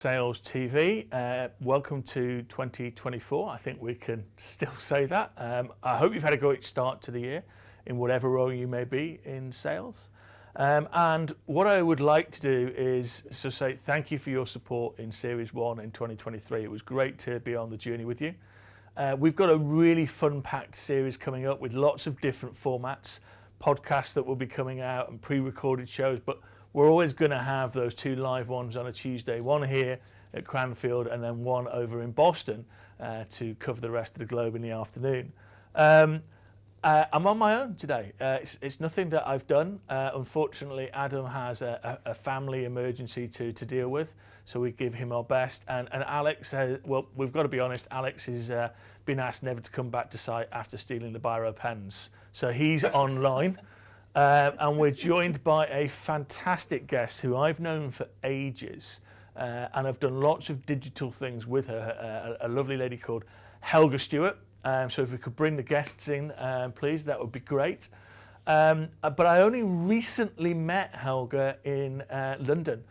Sales TV. Welcome to 2024. I think we can still say that. I hope you've had a great start to the year in whatever role you may be in sales. And what I would like to do is to say thank you for your support in Series 1 in 2023. It was great to be on the journey with you. We've got a really fun-packed series coming up with lots of different formats, podcasts that will be coming out and pre-recorded shows, but we're always going to have those two live ones on a Tuesday, one here at Cranfield and then one over in Boston to cover the rest of the globe in the afternoon. I'm on my own today. It's nothing that I've done. Unfortunately, Adam has a family emergency to deal with, so we give him our best. And Alex, well, we've got to be honest, Alex has been asked never to come back to site after stealing the biro pens. So he's online. And we're joined by a fantastic guest who I've known for ages, and I've done lots of digital things with her, a lovely lady called Helga Stewart. So if we could bring the guests in, please, that would be great. But I only recently met Helga in London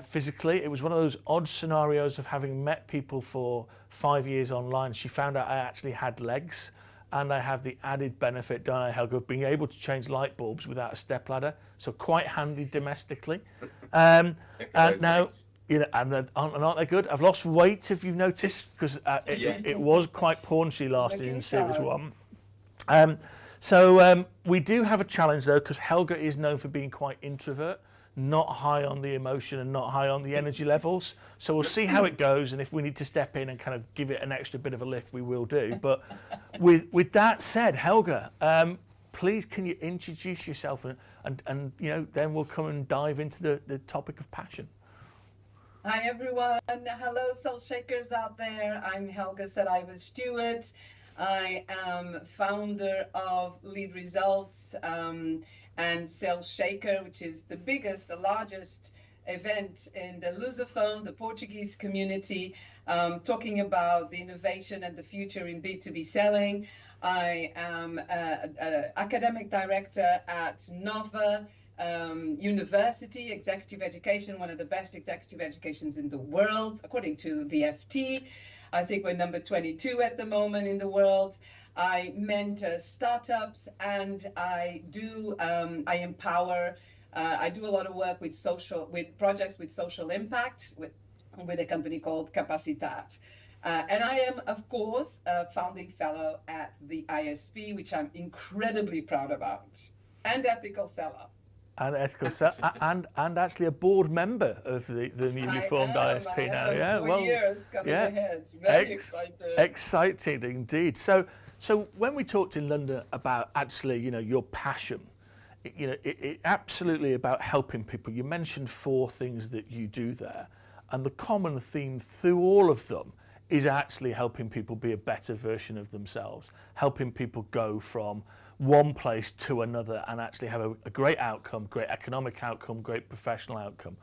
physically. It was one of those odd scenarios of having met people for 5 years online. She found out I actually had legs. And I have the added benefit, don't I, Helga, of being able to change light bulbs without a stepladder, so quite handy domestically. And now, you know, and aren't they good? I've lost weight, if you've noticed, because it was quite paunchy last in Series 1. So we do have a challenge though, because Helga is known for being quite introvert, not high on the emotion and not high on the energy levels. So we'll see how it goes, and if we need to step in and kind of give it an extra bit of a lift, we will do. But with that said, Helga, please can you introduce yourself and you know, then we'll come and dive into the topic of passion. Hi everyone, hello sales shakers out there. I'm Helga Stewart. I am founder of Lead Results and Sales Shaker, which is the biggest, the largest event in the Lusophone, the Portuguese community, talking about the innovation and the future in B2B selling. I am an academic director at Nova University, executive education, one of the best executive educations in the world, according to the FT. I think we're number 22 at the moment in the world. I mentor startups, and I empower. I do a lot of work with projects with social impact with a company called Capacitat. And I am, of course, a founding fellow at the ISP, which I'm incredibly proud about, and ethical seller. And ethical and actually a board member of the newly formed ISP now. Yeah, well, years coming ahead. Very excited. Exciting indeed. So when we talked in London about actually, you know, your passion, you know, it absolutely about helping people. You mentioned 4 things that you do there, and the common theme through all of them is actually helping people be a better version of themselves, helping people go from one place to another and actually have a great outcome, great economic outcome, great professional outcome.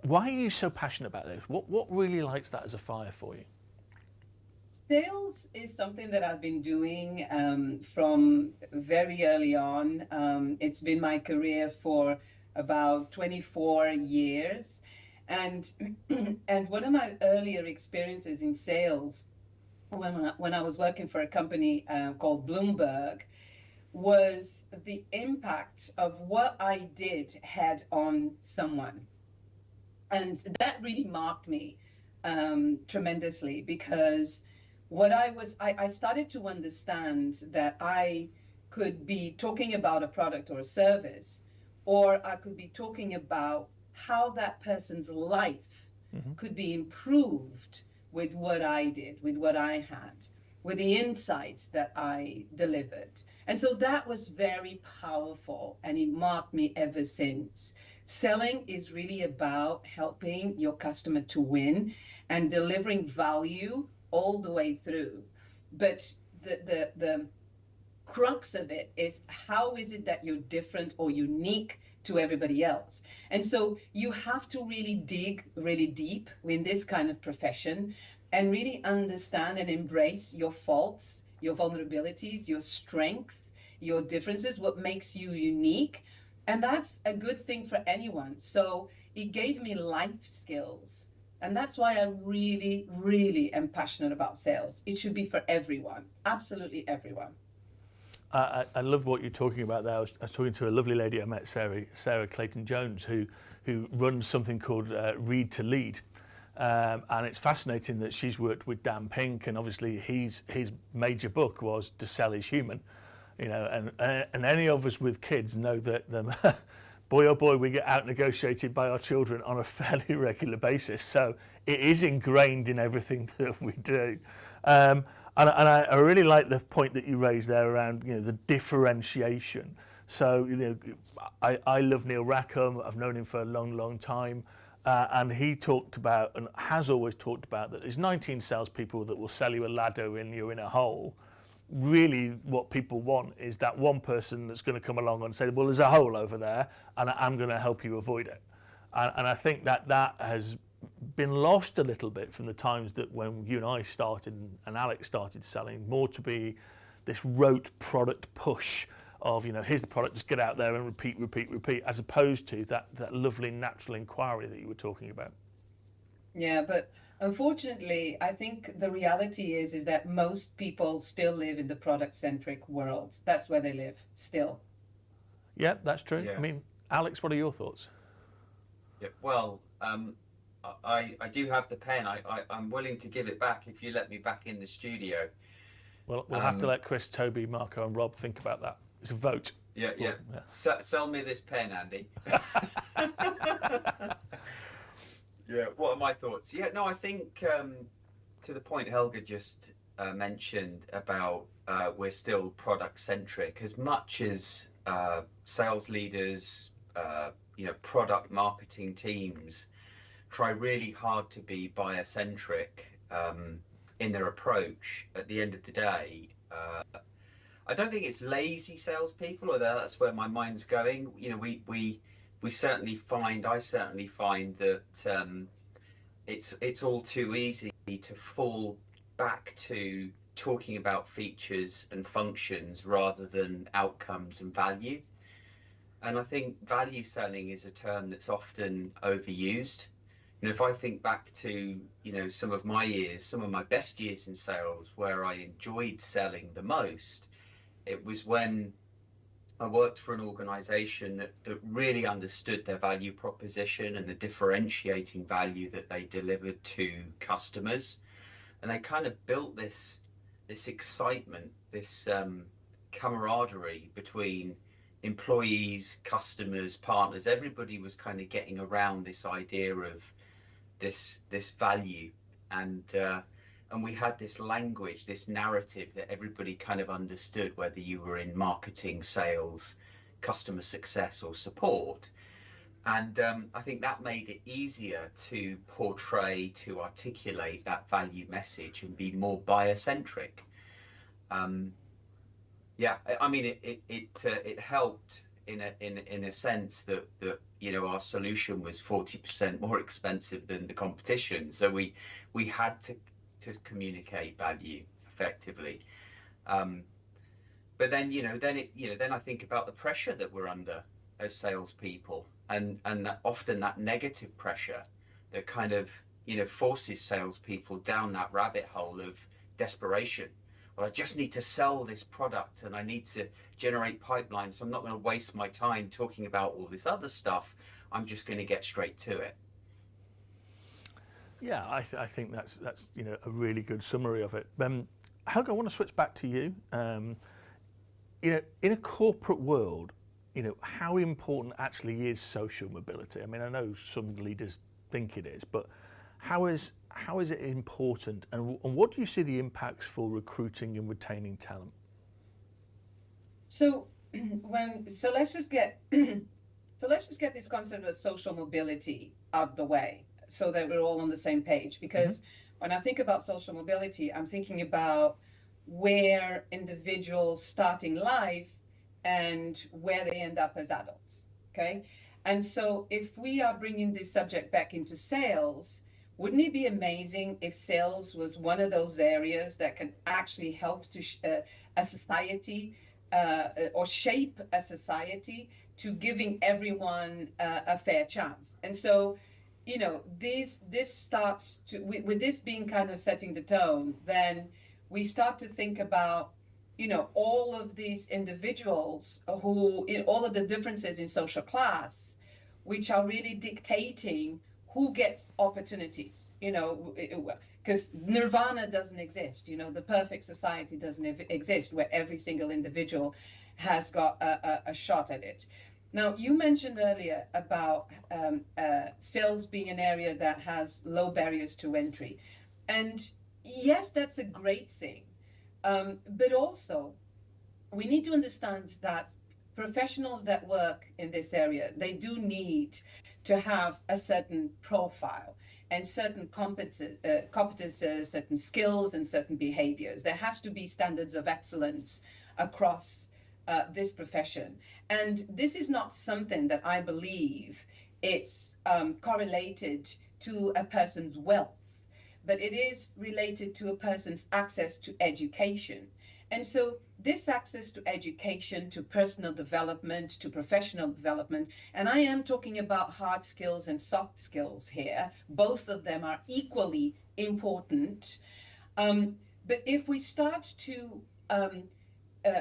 Why are you so passionate about this? What really lights that as a fire for you? Sales is something that I've been doing from very early on. It's been my career for about 24 years. And one of my earlier experiences in sales, when I was working for a company called Bloomberg, was the impact of what I did had on someone. And that really marked me tremendously, because I started to understand that I could be talking about a product or a service, or I could be talking about how that person's life could be improved with what I did, with what I had, with the insights that I delivered. And so that was very powerful, and it marked me ever since. Selling is really about helping your customer to win and delivering value all the way through. But the crux of it is, how is it that you're different or unique to everybody else? And so you have to really dig really deep in this kind of profession and really understand and embrace your faults, your vulnerabilities, your strengths, your differences, what makes you unique. And that's a good thing for anyone. So it gave me life skills And that's why I really, really am passionate about sales. It should be for everyone, absolutely everyone. I love what you're talking about there. I was talking to a lovely lady I met, Sarah Clayton-Jones, who runs something called Read to Lead. And it's fascinating that she's worked with Dan Pink, and obviously his major book was To Sell is Human. You know, and any of us with kids know that boy oh boy, we get out negotiated by our children on a fairly regular basis. So it is ingrained in everything that we do. And I really like the point that you raised there around, you know, the differentiation. So, you know, I love Neil Rackham. I've known him for a long, long time. And he talked about, and has always talked about, that there's 19 salespeople that will sell you a ladder when you're in a hole. Really what people want is that one person that's going to come along and say, well, there's a hole over there and I'm going to help you avoid it. And I think that has been lost a little bit from the times that when you and I started and Alex started selling, more to be this rote product push of, you know, here's the product, just get out there and repeat, as opposed to that lovely natural inquiry that you were talking about. Yeah, but unfortunately, I think the reality is that most people still live in the product-centric world. That's where they live, still. Yeah, that's true. Yeah. I mean, Alex, what are your thoughts? Yeah, well, I do have the pen. I'm willing to give it back if you let me back in the studio. Well, we'll have to let Chris, Toby, Marco, and Rob think about that. It's a vote. Yeah. Sell me this pen, Andy. Yeah. What are my thoughts? Yeah. No, I think to the point Helga just mentioned about we're still product centric. As much as sales leaders, you know, product marketing teams try really hard to be buyer centric in their approach. At the end of the day, I don't think it's lazy salespeople, although that's where my mind's going. You know, we certainly find, I certainly find that it's all too easy to fall back to talking about features and functions rather than outcomes and value. And I think value selling is a term that's often overused. You know, if I think back to, you know, some of my years, some of my best years in sales where I enjoyed selling the most, it was when I worked for an organization that really understood their value proposition and the differentiating value that they delivered to customers. And they kind of built this excitement, this camaraderie between employees, customers, partners. Everybody was kind of getting around this idea of this value, and we had this language, this narrative that everybody kind of understood, whether you were in marketing, sales, customer success, or support. And I think that made it easier to portray, to articulate that value message and be more buyer centric. Yeah, I mean, it helped in a sense that you know, our solution was 40% more expensive than the competition, so we had to communicate value effectively. But then, you know, then I think about the pressure that we're under as salespeople, and that often that negative pressure that kind of, you know, forces salespeople down that rabbit hole of desperation. Well, I just need to sell this product and I need to generate pipelines, so I'm not going to waste my time talking about all this other stuff. I'm just going to get straight to it. Yeah, I think that's you know, a really good summary of it. Helga, I want to switch back to you. You know, in a corporate world, you know, how important actually is social mobility? I mean, I know some leaders think it is, but how is it important, and what do you see the impacts for recruiting and retaining talent? So let's just get this concept of social mobility out the way, so that we're all on the same page. Because when I think about social mobility, I'm thinking about where individuals start in life and where they end up as adults. Okay, and so if we are bringing this subject back into sales, wouldn't it be amazing if sales was one of those areas that can actually help to a society or shape a society to giving everyone a fair chance? And so this starts to, with this being kind of setting the tone, then we start to think about, all of these individuals who, in all of the differences in social class, which are really dictating who gets opportunities, because nirvana doesn't exist, the perfect society doesn't exist where every single individual has got a shot at it. Now, you mentioned earlier about sales being an area that has low barriers to entry. And yes, that's a great thing. But also, we need to understand that professionals that work in this area, they do need to have a certain profile and certain competences, certain skills, and certain behaviors. There has to be standards of excellence across this profession. And this is not something that I believe it's correlated to a person's wealth, but it is related to a person's access to education. And so this access to education, to personal development, to professional development, and I am talking about hard skills and soft skills here. Both of them are equally important. But if we start to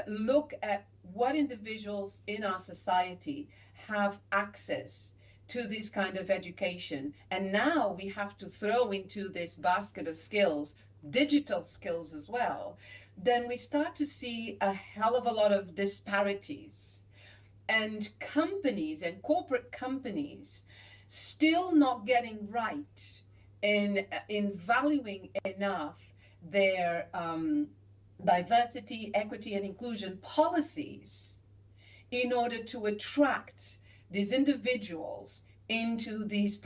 look at what individuals in our society have access to this kind of education, and now we have to throw into this basket of skills digital skills as well, then we start to see a hell of a lot of disparities, and companies and corporate companies still not getting right in valuing enough their diversity, equity, and inclusion policies in order to attract these individuals into these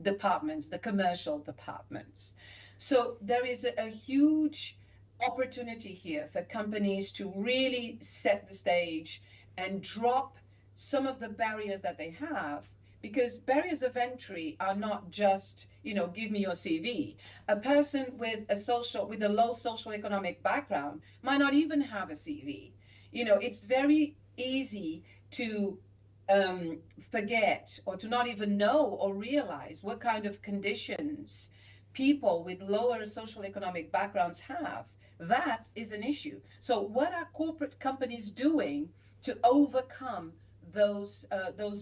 departments, the commercial departments. So there is a huge opportunity here for companies to really set the stage and drop some of the barriers that they have, because barriers of entry are not just, give me your CV. A person with a low socioeconomic background might not even have a CV. It's very easy to forget or to not even know or realize what kind of conditions people with lower socioeconomic backgrounds have. That is an issue. So what are corporate companies doing to overcome those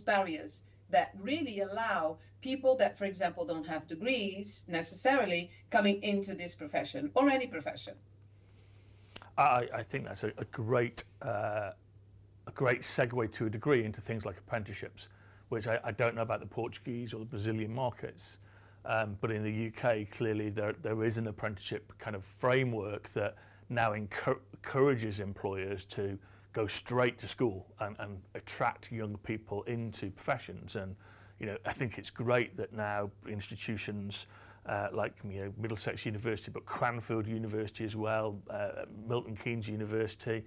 barriers that really allow people that, for example, don't have degrees necessarily coming into this profession or any profession? I think that's a great segue to a degree into things like apprenticeships, which I don't know about the Portuguese or the Brazilian markets, but in the UK, clearly there is an apprenticeship kind of framework that now encourages employers to go straight to school and attract young people into professions. And I think it's great that now institutions like Middlesex University, but Cranfield University as well, Milton Keynes University.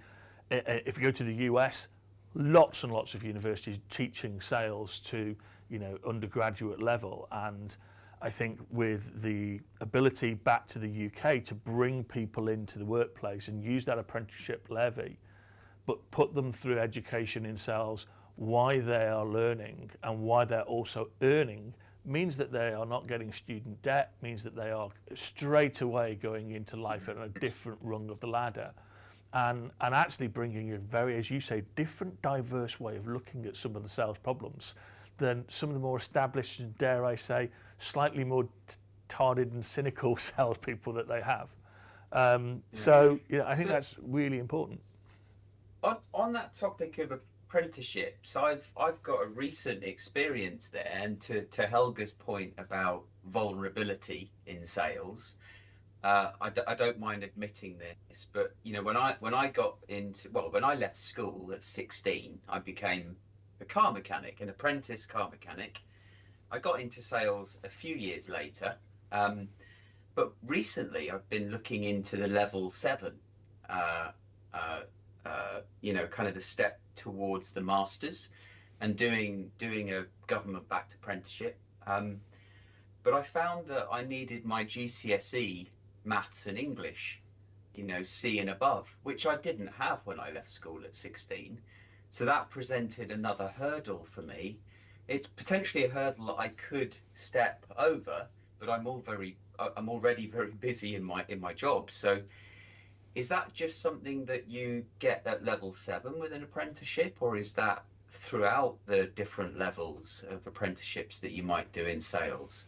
If you go to the US, lots and lots of universities teaching sales to undergraduate level. And I think with the ability back to the UK to bring people into the workplace and use that apprenticeship levy, but put them through education in sales, why they are learning and why they're also earning, means that they are not getting student debt, means that they are straight away going into life at a different rung of the ladder, and actually bringing a very, as you say, different, diverse way of looking at some of the sales problems than some of the more established, and dare I say, slightly more tarded and cynical salespeople that they have. So I think that's really important. On that topic of apprenticeships, I've got a recent experience there, and to Helga's point about vulnerability in sales, I don't mind admitting this, but when I left school at 16, I became a car mechanic, an apprentice car mechanic. I got into sales a few years later, but recently I've been looking into the level 7. Kind of the step towards the masters, and doing a government-backed apprenticeship. But I found that I needed my GCSE maths and English, C and above, which I didn't have when I left school at 16. So that presented another hurdle for me it's potentially a hurdle that I could step over, but I'm already very busy in my job. So is that just something that you get at level 7 with an apprenticeship, or is that throughout the different levels of apprenticeships that you might do in sales?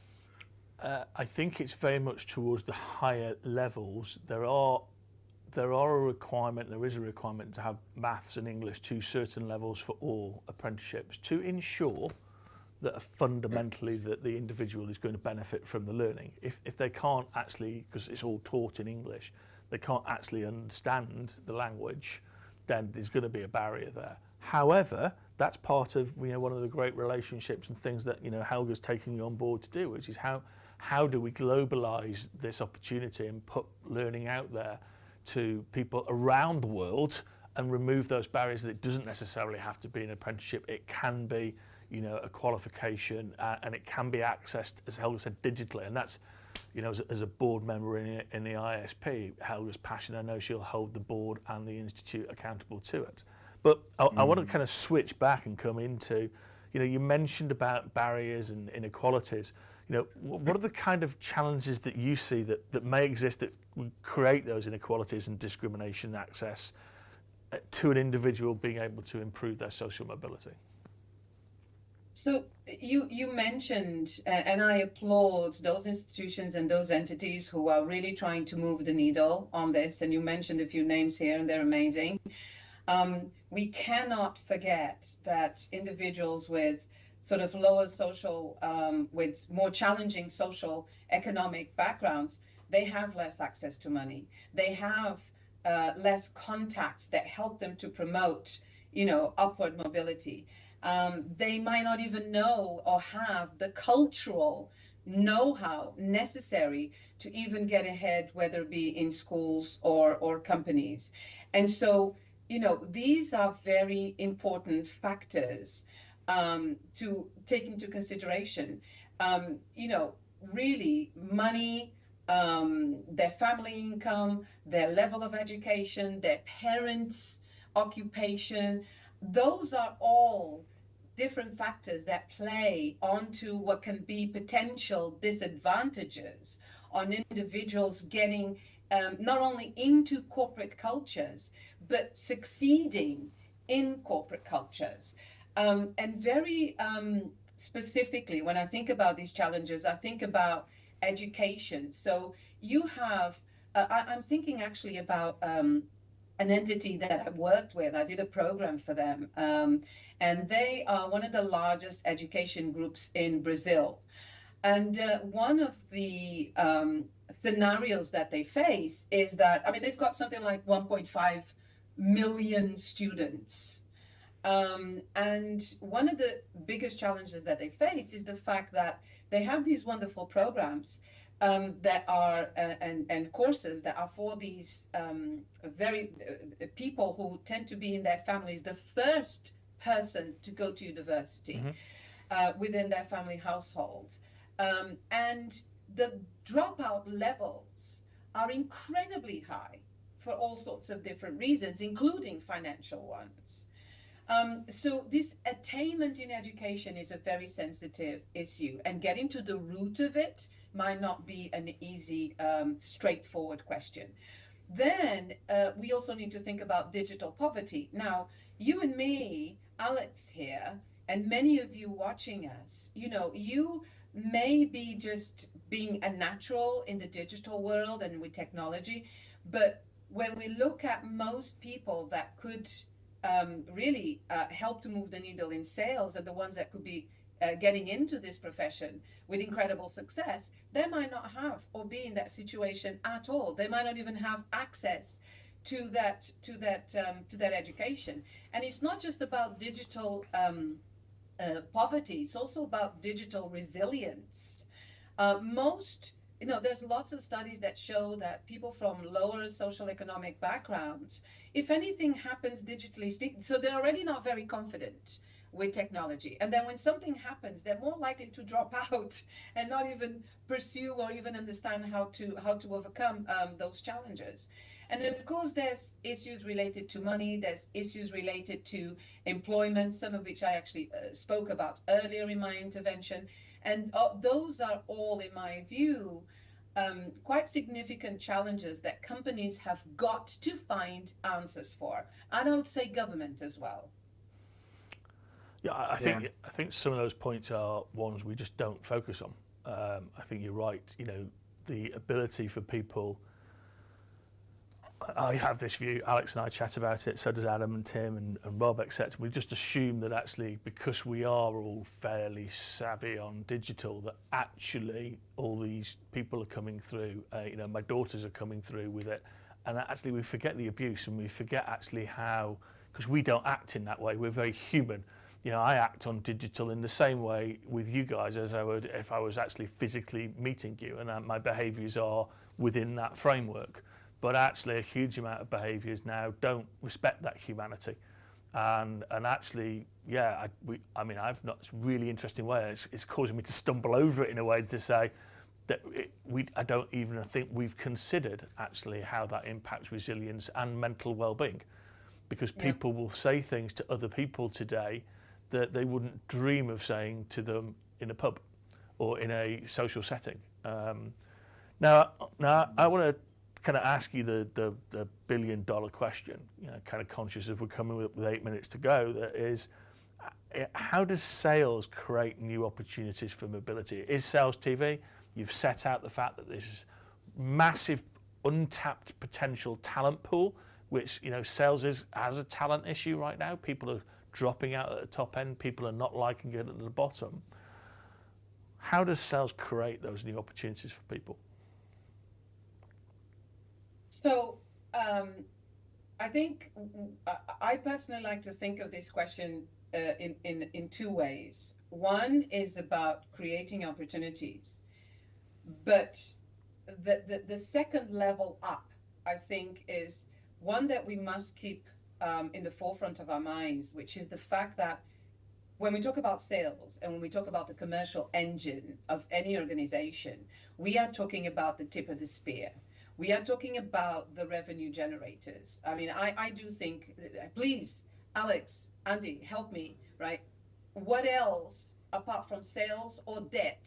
I think it's very much towards the higher levels. There is a requirement to have maths and English to certain levels for all apprenticeships to ensure that fundamentally that the individual is going to benefit from the learning. If they can't actually, because it's all taught in English, they can't actually understand the language, then there's going to be a barrier there. However, that's part of one of the great relationships and things that Helga's taking you on board to do, which is how do we globalize this opportunity and put learning out there to people around the world and remove those barriers. That it doesn't necessarily have to be an apprenticeship. It can be a qualification, and it can be accessed, as Helga said, digitally. And that's as a board member in the ISP, Helga's passion. I know she'll hold the board and the institute accountable to it. But I want to kind of switch back and come into, you mentioned about barriers and inequalities. What are the kind of challenges that you see that may exist that would create those inequalities and discrimination access to an individual being able to improve their social mobility? So you mentioned, and I applaud those institutions and those entities who are really trying to move the needle on this, and you mentioned a few names here, and they're amazing. We cannot forget that individuals with sort of lower social, with more challenging social economic backgrounds, they have less access to money. They have less contacts that help them to promote, upward mobility. They might not even know or have the cultural know-how necessary to even get ahead, whether it be in schools or companies. And so, these are very important factors to take into consideration. Really, money, their family income, their level of education, their parents' occupation, those are all different factors that play onto what can be potential disadvantages on individuals getting not only into corporate cultures, but succeeding in corporate cultures. And very specifically, when I think about these challenges, I think about education. So you have, I'm thinking actually about an entity that I worked with. I did a program for them, and they are one of the largest education groups in Brazil. And one of the scenarios that they face is that, they've got something like 1.5 million students. And one of the biggest challenges that they face is the fact that they have these wonderful programs that are and courses that are for these very people who tend to be in their families the first person to go to university within their family household. And the dropout levels are incredibly high for all sorts of different reasons, including financial ones. So this attainment in education is a very sensitive issue, and getting to the root of it might not be an easy, straightforward question. Then we also need to think about digital poverty. Now, you and me, Alex here, and many of you watching us, you may be just being a natural in the digital world and with technology, but when we look at most people that could really help to move the needle in sales and the ones that could be getting into this profession with incredible success, they might not have or be in that situation at all. They might not even have access to that education. And it's not just about digital poverty, it's also about digital resilience. There's lots of studies that show that people from lower social economic backgrounds, if anything happens digitally speaking, so they're already not very confident with technology. And then when something happens, they're more likely to drop out and not even pursue or even understand how to overcome those challenges. And of course, there's issues related to money, there's issues related to employment, some of which I actually spoke about earlier in my intervention. And those are all, in my view, quite significant challenges that companies have got to find answers for. And I would say government as well. Yeah, I think some of those points are ones we just don't focus on. I think you're right. You know, the ability for people. I have this view. Alex and I chat about it. So does Adam and Tim and Rob, etc. We just assume that actually, because we are all fairly savvy on digital, that actually all these people are coming through. You know, my daughters are coming through with it, and actually we forget the abuse, and we forget actually how, because we don't act in that way. We're very human. You know, I act on digital in the same way with you guys as I would if I was actually physically meeting you, and my behaviours are within that framework. But actually, a huge amount of behaviours now don't respect that humanity, and actually, yeah, I've not. It's a really interesting way. It's causing me to stumble over it in a way to say that I don't even think we've considered actually how that impacts resilience and mental well-being, because people will say things to other people today that they wouldn't dream of saying to them in a pub or in a social setting. Now I want to kind of ask you the billion-dollar question, you know, kind of conscious of we're coming up with 8 minutes to go, that is, how does sales create new opportunities for mobility? Is Sales TV, you've set out the fact that this is massive untapped potential talent pool, which, you know, sales has a talent issue right now. People are dropping out at the top end, people are not liking it at the bottom. How does sales create those new opportunities for people? So I think I personally like to think of this question in two ways. One is about creating opportunities, but the second level up, I think, is one that we must keep in the forefront of our minds, which is the fact that when we talk about sales and when we talk about the commercial engine of any organization, we are talking about the tip of the spear. We are talking about the revenue generators. I mean, I do think, please, Alex, Andy, help me, right? What else, apart from sales or debt,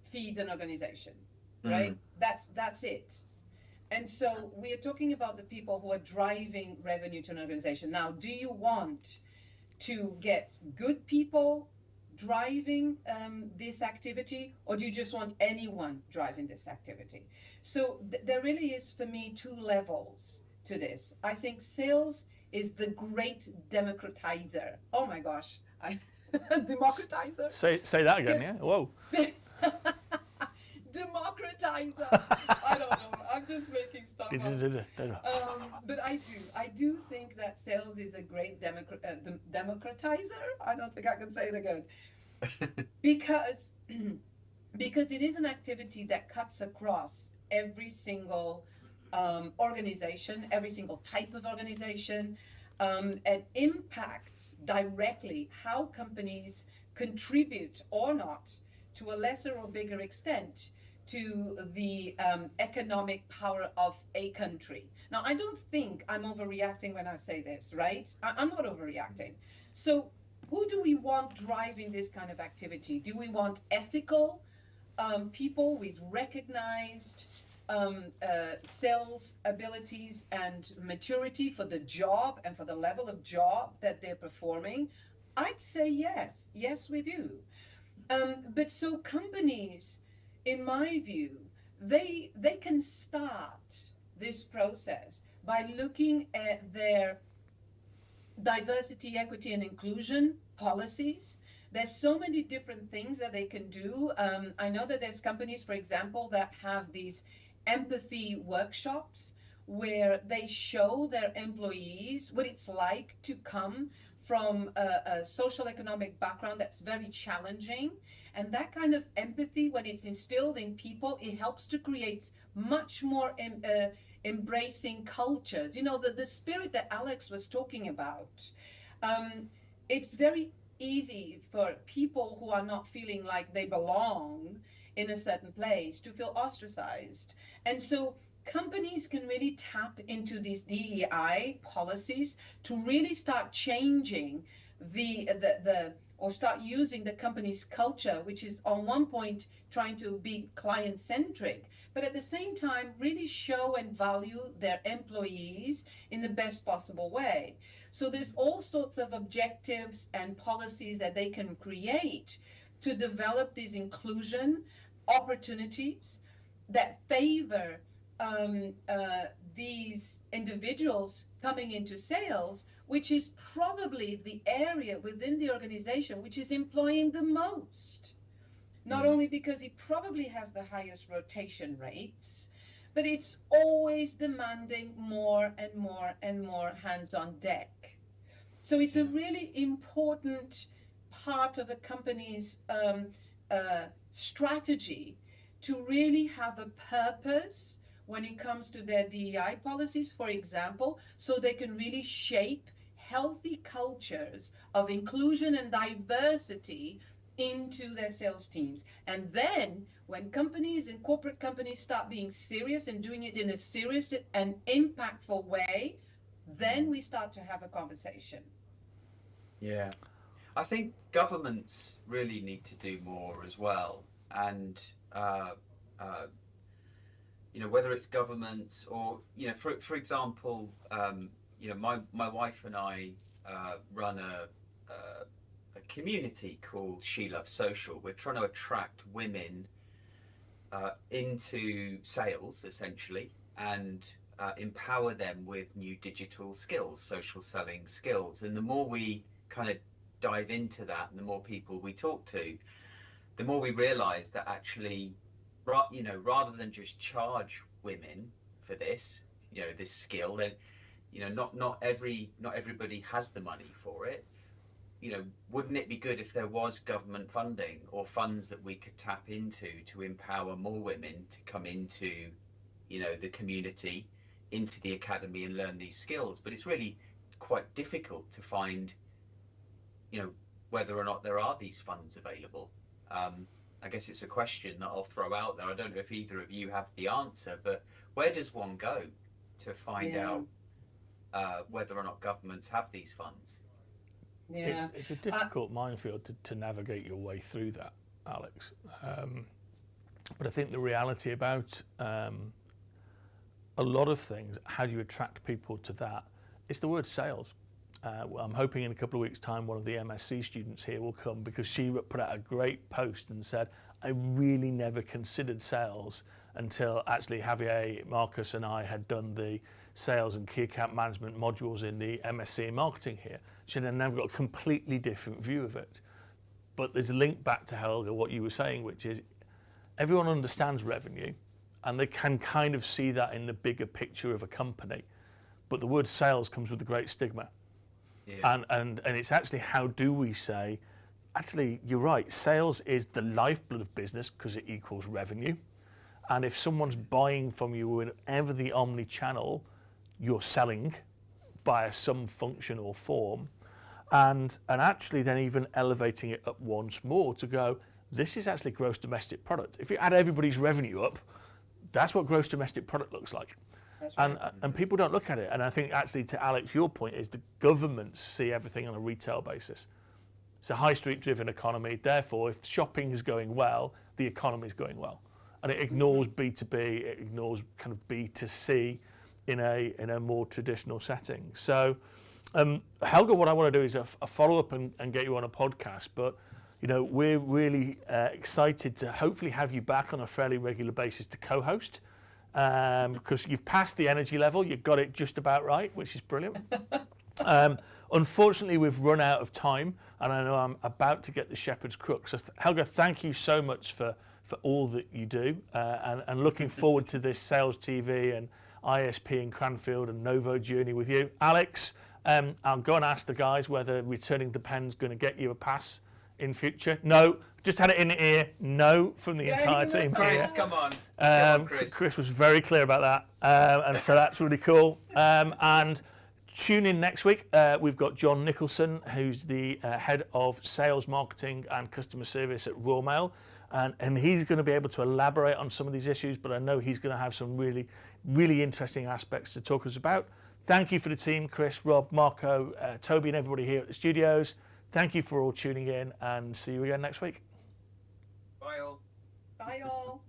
feeds an organization, right? That's it. And so we are talking about the people who are driving revenue to an organization. Now, do you want to get good people driving this activity, or do you just want anyone driving this activity? So there really is, for me, two levels to this. I think sales is the great democratizer. Oh my gosh, democratizer? Say that again, yeah? Whoa. Democratizer. I don't know. I'm just making stuff up. But I do think that sales is a great democratizer. I don't think I can say it again. because it is an activity that cuts across every single organization, every single type of organization, and impacts directly how companies contribute or not, to a lesser or bigger extent, to the economic power of a country. Now, I don't think I'm overreacting when I say this, right? I'm not overreacting. So who do we want driving this kind of activity? Do we want ethical people with recognized sales abilities and maturity for the job and for the level of job that they're performing? I'd say yes. Yes, we do. But so companies, in my view, they can start this process by looking at their diversity, equity, and inclusion policies. There's so many different things that they can do. I know that there's companies, for example, that have these empathy workshops where they show their employees what it's like to come from a social economic background that's very challenging. And that kind of empathy, when it's instilled in people, it helps to create much more embracing cultures. You know, the spirit that Alex was talking about. It's very easy for people who are not feeling like they belong in a certain place to feel ostracized. And so companies can really tap into these DEI policies to really start changing or start using the company's culture, which is on one point trying to be client-centric, but at the same time really show and value their employees in the best possible way. So there's all sorts of objectives and policies that they can create to develop these inclusion opportunities that favor these individuals coming into sales, which is probably the area within the organization which is employing the most. Not only because it probably has the highest rotation rates, but it's always demanding more and more and more hands on deck. So it's a really important part of a company's strategy to really have a purpose when it comes to their DEI policies, for example, so they can really shape healthy cultures of inclusion and diversity into their sales teams. And then when companies and corporate companies start being serious and doing it in a serious and impactful way, then we start to have a conversation. Yeah. I think governments really need to do more as well. And, whether it's governments or, for example, my wife and I run a community called She Loves Social. We're trying to attract women into sales, essentially, and empower them with new digital skills, social selling skills. And the more we kind of dive into that and the more people we talk to, the more we realize that actually, rather than just charge women for this, this skill, then, not everybody has the money for it. Wouldn't it be good if there was government funding or funds that we could tap into to empower more women to come into, the community, into the academy and learn these skills? But it's really quite difficult to find, whether or not there are these funds available. I guess it's a question that I'll throw out there. I don't know if either of you have the answer, but where does one go to find out whether or not governments have these funds? Yeah. It's a difficult minefield to navigate your way through that, Alex. But I think the reality about a lot of things, how do you attract people to that, it's the word sales. Well, I'm hoping in a couple of weeks' time one of the MSc students here will come, because she put out a great post and said, I really never considered sales until actually Javier, Marcus and I had done the sales and key account management modules in the MSc in marketing here. She said, I've never got a completely different view of it. But there's a link back to Helga, what you were saying, which is everyone understands revenue and they can kind of see that in the bigger picture of a company. But the word sales comes with a great stigma. Yeah. And it's actually, how do we say, actually, you're right, sales is the lifeblood of business because it equals revenue. And if someone's buying from you in ever the omni-channel, you're selling via some function or form. And actually then even elevating it up once more to go, this is actually gross domestic product. If you add everybody's revenue up, that's what gross domestic product looks like. Right. And people don't look at it. And I think actually, to Alex, your point is the governments see everything on a retail basis. It's a high street driven economy. Therefore, if shopping is going well, the economy is going well. And it ignores B2B, it ignores kind of B2C in a more traditional setting. So Helga, what I want to do is a follow-up and get you on a podcast. But, we're really excited to hopefully have you back on a fairly regular basis to co-host. Because you've passed the energy level, you've got it just about right, which is brilliant. Unfortunately, we've run out of time, and I know I'm about to get the shepherd's crook. So Helga, thank you so much for all that you do, and looking forward to this Sales TV and ISP in Cranfield and Novo journey with you. Alex, I'll go and ask the guys whether returning the pen's going to get you a pass in future. No. Just had it in the ear. No, from the entire team. Chris, come on. Chris was very clear about that, and so that's really cool. And tune in next week. We've got John Nicholson, who's the head of sales, marketing, and customer service at Royal Mail, and he's going to be able to elaborate on some of these issues, but I know he's going to have some really, really interesting aspects to talk us about. Thank you for the team, Chris, Rob, Marco, Toby, and everybody here at the studios. Thank you for all tuning in, and see you again next week. Bye all. Bye all.